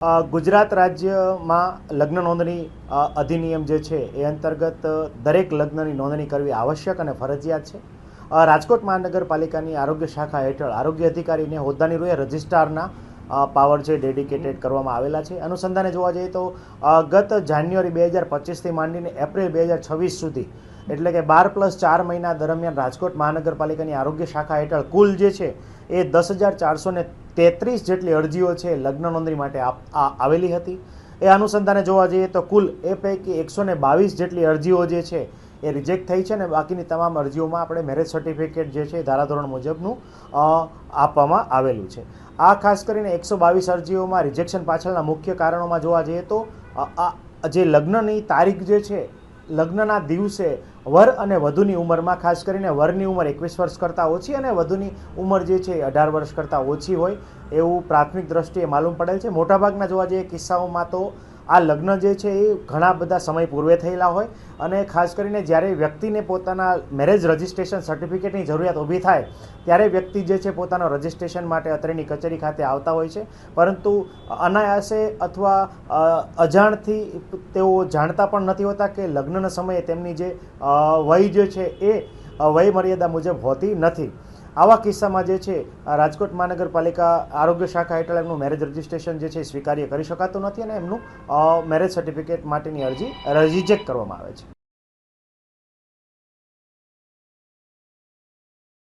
ગુજરાત રાજ્યમાં લગ્ન નોંધણી અધિનિયમ જે છે એ અંતર્ગત દરેક લગ્નની નોંધણી કરવી આવશ્યક અને ફરજિયાત છે. રાજકોટ મહાનગરપાલિકાની આરોગ્ય શાખા હેઠળ આરોગ્ય અધિકારીને હોદ્દાની રૂએ રજિસ્ટ્રારના પાવર છે ડેડિકેટેડ કરવામાં આવેલા છે. અનુસંધાને જોવા જઈએ તો ગત જાન્યુઆરી 2025થી માંડીને એપ્રિલ 2026 સુધી એટલે કે 12+4 મહિના દરમિયાન રાજકોટ મહાનગરપાલિકાની આરોગ્ય શાખા હેઠળ કુલ જે છે એ 10,433 જેટલી અરજીઓ છે લગ્ન નોંધણી માટે આવેલી હતી. એ અનુસંધાને જોવા જઈએ તો કુલ એ પૈકી 122 જેટલી અરજીઓ જે છે એ રિજેક્ટ થઈ છે અને બાકીની તમામ અરજીઓમાં આપણે મેરેજ સર્ટિફિકેટ જે છે ધારાધોરણ મુજબનું આપવામાં આવેલું છે. આ ખાસ કરીને 122 અરજીઓમાં રિજેક્શન પાછળના મુખ્ય કારણોમાં જોવા જઈએ તો જે લગ્નની તારીખ જે છે લગ્નના દિવસે વર અને વધુની ઉંમરમાં ખાસ કરીને વરની ઉંમર 21 વર્ષ કરતાં ઓછી અને વધુની ઉંમર જે છે 18 વર્ષ કરતાં ઓછી હોય એવું પ્રાથમિક દ્રષ્ટિએ માલુમ પડેલ છે. મોટાભાગના જોવા જઈએ કિસ્સાઓમાં તો આ લગ્ન જે છે એ ઘણા બધા સમય પૂર્વે થયેલા હોય અને ખાસ કરીને જ્યારે વ્યક્તિને પોતાના મેરેજ રજિસ્ટ્રેશન સર્ટિફિકેટની જરૂરિયાત ઊભી થાય ત્યારે વ્યક્તિ જે છે પોતાના રજિસ્ટ્રેશન માટે અત્રેની કચેરી ખાતે આવતા હોય છે, પરંતુ અનાયાસે અથવા અજાણથી તેઓ જાણતા પણ નથી હોતા કે લગ્નના સમયે તેમની જે વય જે છે એ વય મર્યાદા મુજબ હોતી નથી. આવા કિસ્સામાં જે છે રાજકોટ મહાનગરપાલિકા આરોગ્ય શાખા હેઠળ એમનું મેરેજ રજિસ્ટ્રેશન જે છે સ્વીકાર્ય કરી શકાતું નથી અને એમનું મેરેજ સર્ટિફિકેટ માટેની અરજી રિજેક્ટ કરવામાં આવે છે.